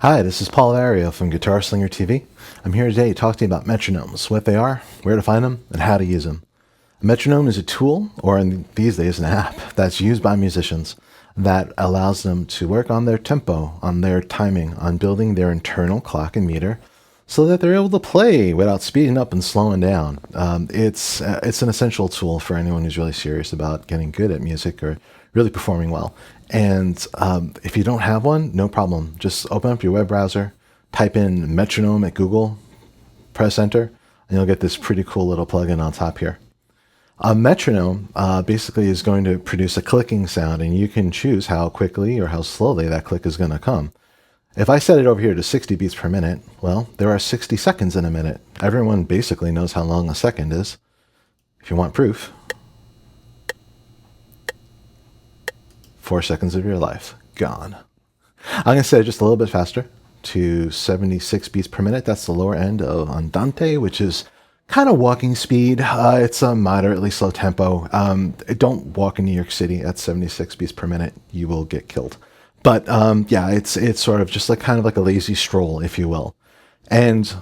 Hi, this is Paul Vario from Guitar Slinger TV. I'm here today to talk to you about metronomes, what they are, where to find them, and how to use them. A metronome is a tool, or in these days an app, that's used by musicians that allows them to work on their tempo, on their timing, on building their internal clock and meter so that they're able to play without speeding up and slowing down. It's an essential tool for anyone who's really serious about getting good at music or really performing well. And if you don't have one, no problem. Just open up your web browser, type in metronome at Google, press enter, and you'll get this pretty cool little plugin on top here. A metronome basically is going to produce a clicking sound, and you can choose how quickly or how slowly that click is going to come. If I set it over here to 60 beats per minute, well, there are 60 seconds in a minute. Everyone basically knows how long a second is. If you want proof, 4 seconds of your life gone. I'm going to set it just a little bit faster to 76 beats per minute. That's the lower end of andante, which is kind of walking speed. It's a moderately slow tempo. Don't walk in New York City at 76 beats per minute. You will get killed. But yeah, it's sort of just like kind of like a lazy stroll, if you will. And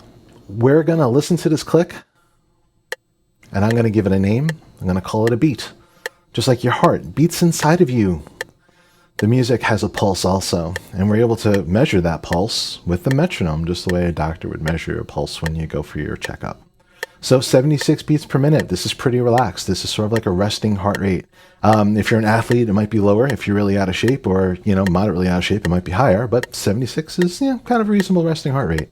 we're going to listen to this click, and I'm going to give it a name. I'm going to call it a beat. Just like your heart beats inside of you. The music has a pulse also, and we're able to measure that pulse with the metronome, just the way a doctor would measure your pulse when you go for your checkup. So 76 beats per minute, this is pretty relaxed. This is sort of like a resting heart rate. If you're an athlete, it might be lower. If you're really out of shape or, moderately out of shape, it might be higher, but 76 is kind of a reasonable resting heart rate.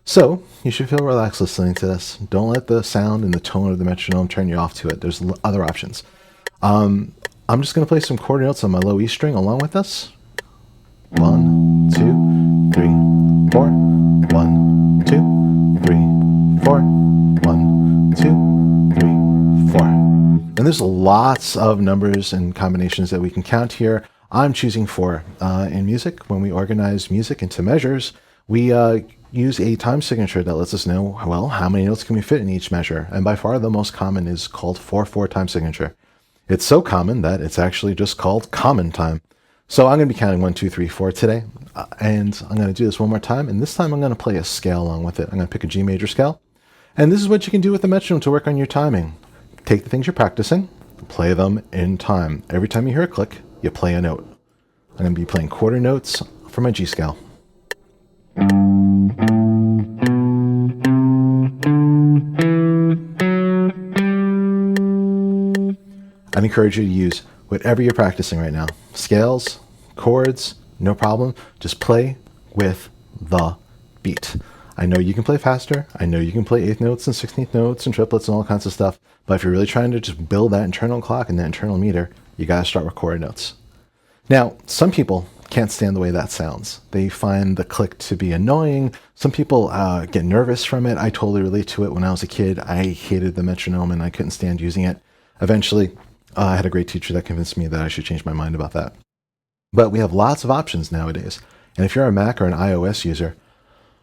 So you should feel relaxed listening to this. Don't let the sound and the tone of the metronome turn you off to it. There's other options. I'm just going to play some quarter notes on my low E string along with this. 1, 2, 3, 4. 1, 2, 3, 4. 1, 2, 3, 4. And there's lots of numbers and combinations that we can count here. I'm choosing 4. In music, when we organize music into measures, we use a time signature that lets us know, well, how many notes can we fit in each measure. And by far the most common is called 4/4 time signature. It's so common that it's actually just called common time. So I'm going to be counting 1, 2, 3, 4 today. And I'm going to do this one more time. And this time I'm going to play a scale along with it. I'm going to pick a G major scale. And this is what you can do with the metronome to work on your timing. Take the things you're practicing, play them in time. Every time you hear a click, you play a note. I'm going to be playing quarter notes for my G scale. I'd encourage you to use whatever you're practicing right now. Scales, chords, no problem. Just play with the beat. I know you can play faster. I know you can play 8th notes and 16th notes and triplets and all kinds of stuff. But if you're really trying to just build that internal clock and that internal meter, you got to start with quarter notes. Now, some people can't stand the way that sounds. They find the click to be annoying. Some people get nervous from it. I totally relate to it. When I was a kid, I hated the metronome and I couldn't stand using it. Eventually, I had a great teacher that convinced me that I should change my mind about that. But we have lots of options nowadays. And if you're a Mac or an iOS user,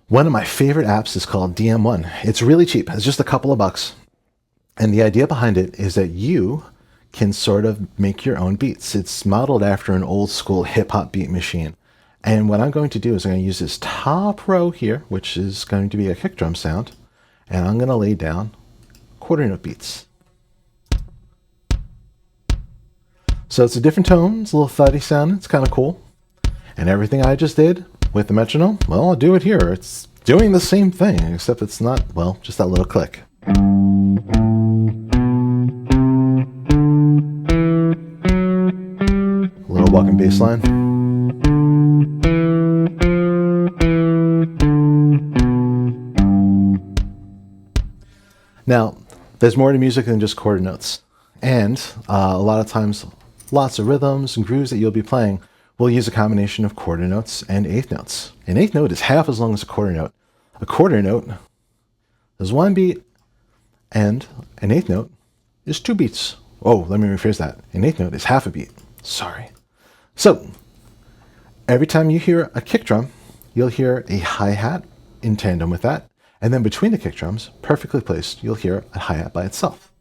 one of my favorite apps is called DM1. It's really cheap. It's just a couple of bucks. And the idea behind it is that you can sort of make your own beats. It's modeled after an old school hip hop beat machine. And what I'm going to do is I'm going to use this top row here, which is going to be a kick drum sound. And I'm going to lay down quarter note beats. So it's a different tone. It's a little thuddy sound. It's kind of cool. And everything I just did with the metronome, well, I'll do it here. It's doing the same thing, except it's not, well, just that little click. A little walking bass line. Now, there's more to music than just quarter notes. And a lot of times, lots of rhythms and grooves that you'll be playing will use a combination of quarter notes and 8th notes. An 8th note is half as long as a quarter note. A quarter note is 1 beat, and an 8th note is 2 beats. Oh, let me rephrase that. An 8th note is half a beat. Sorry. So, every time you hear a kick drum, you'll hear a hi-hat in tandem with that. And then between the kick drums, perfectly placed, you'll hear a hi-hat by itself.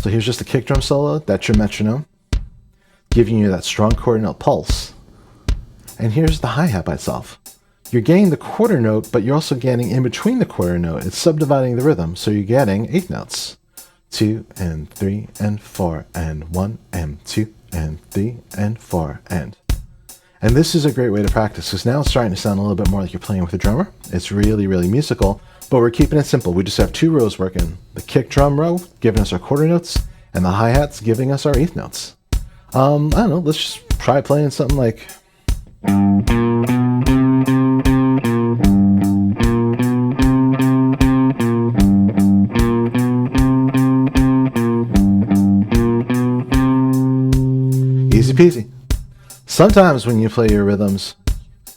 So here's just a kick drum solo. That's your metronome. giving you that strong quarter note pulse. And here's the hi-hat by itself. You're getting the quarter note, but you're also getting in between the quarter note. It's subdividing the rhythm, so you're getting 8 notes. 2 and 3 and 4 and 1 and 2 and 3 and 4 and. And this is a great way to practice, because now it's starting to sound a little bit more like you're playing with a drummer. It's really, really musical, but we're keeping it simple. We just have 2 rows working. The kick drum row giving us our quarter notes, and the hi-hats giving us our 8th notes. I don't know, let's just try playing something like... Easy peasy. Sometimes when you play your rhythms,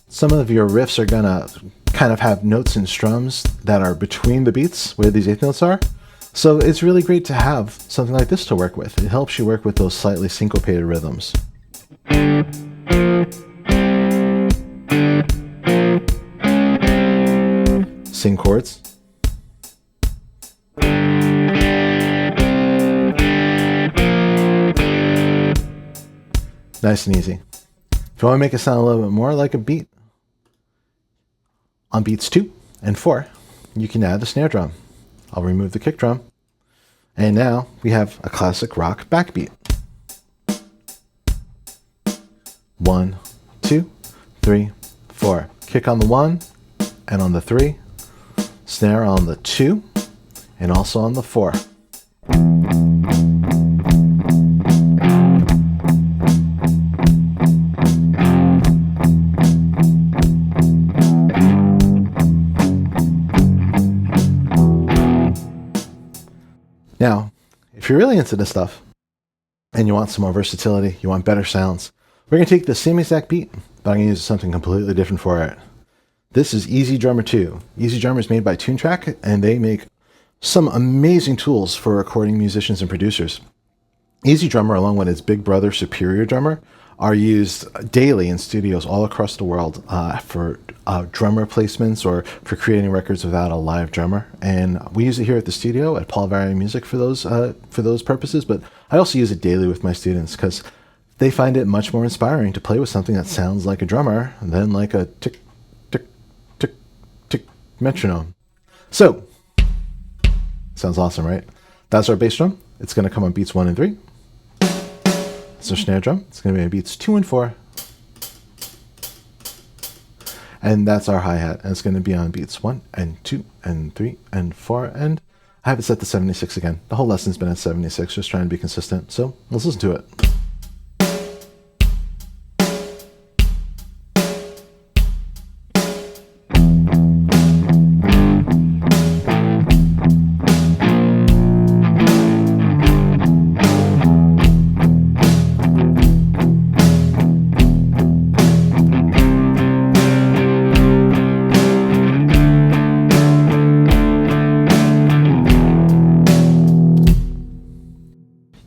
some of your riffs are gonna kind of have notes and strums that are between the beats where these 8th notes are. So it's really great to have something like this to work with. It helps you work with those slightly syncopated rhythms. Sing chords. Nice and easy. If you want to make it sound a little bit more like a beat, on beats 2 and 4, you can add the snare drum. I'll remove the kick drum. And now we have a classic rock backbeat. 1, 2, 3, 4. Kick on the 1 and on the 3. Snare on the 2 and also on the 4. Now, if you're really into this stuff and you want some more versatility, you want better sounds, we're going to take the same exact beat, but I'm going to use something completely different for it. This is Easy Drummer 2. Easy Drummer is made by Toontrack, and they make some amazing tools for recording musicians and producers. Easy Drummer, along with its big brother Superior Drummer, are used daily in studios all across the world for drum replacements or for creating records without a live drummer. And we use it here at the studio at Paul Vario Music for those purposes, but I also use it daily with my students because they find it much more inspiring to play with something that sounds like a drummer than like a tick, tick, tick, tick metronome. So, sounds awesome, right? That's our bass drum. It's going to come on beats 1 and 3. It's our snare drum. It's going to be on beats 2 and 4. And that's our hi-hat. And it's going to be on beats 1 and 2 and 3 and 4. And I have it set to 76 again. The whole lesson's been at 76, just trying to be consistent. So let's listen to it.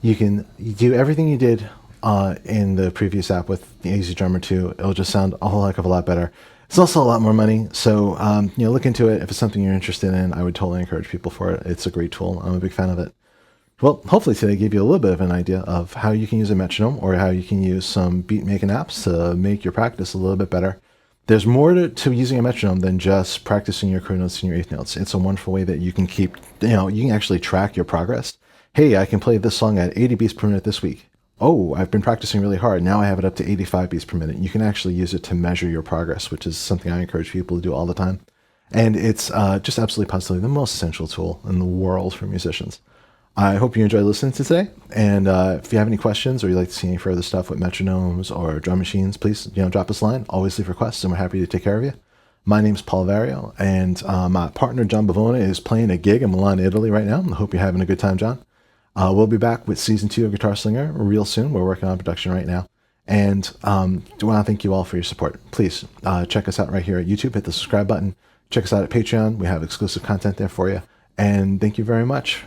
You can do everything you did in the previous app with the Easy Drummer 2. It'll just sound a whole heck of a lot better. It's also a lot more money, so look into it. If it's something you're interested in, I would totally encourage people for it. It's a great tool. I'm a big fan of it. Well, hopefully today gave you a little bit of an idea of how you can use a metronome or how you can use some beat-making apps to make your practice a little bit better. There's more to using a metronome than just practicing your quarter notes and your 8th notes. It's a wonderful way that you can keep, you can actually track your progress. Hey, I can play this song at 80 beats per minute this week. Oh, I've been practicing really hard. Now I have it up to 85 beats per minute. You can actually use it to measure your progress, which is something I encourage people to do all the time. And it's just absolutely positively the most essential tool in the world for musicians. I hope you enjoyed listening to today. And if you have any questions or you'd like to see any further stuff with metronomes or drum machines, please drop us a line. Always leave requests, and we're happy to take care of you. My name's Paul Vario, and my partner Jon Bivona is playing a gig in Milan, Italy right now. I hope you're having a good time, Jon. We'll be back with season 2 of Guitar Slinger real soon. We're working on production right now. And I want to thank you all for your support. Please check us out right here at YouTube. Hit the subscribe button. Check us out at Patreon. We have exclusive content there for you. And thank you very much.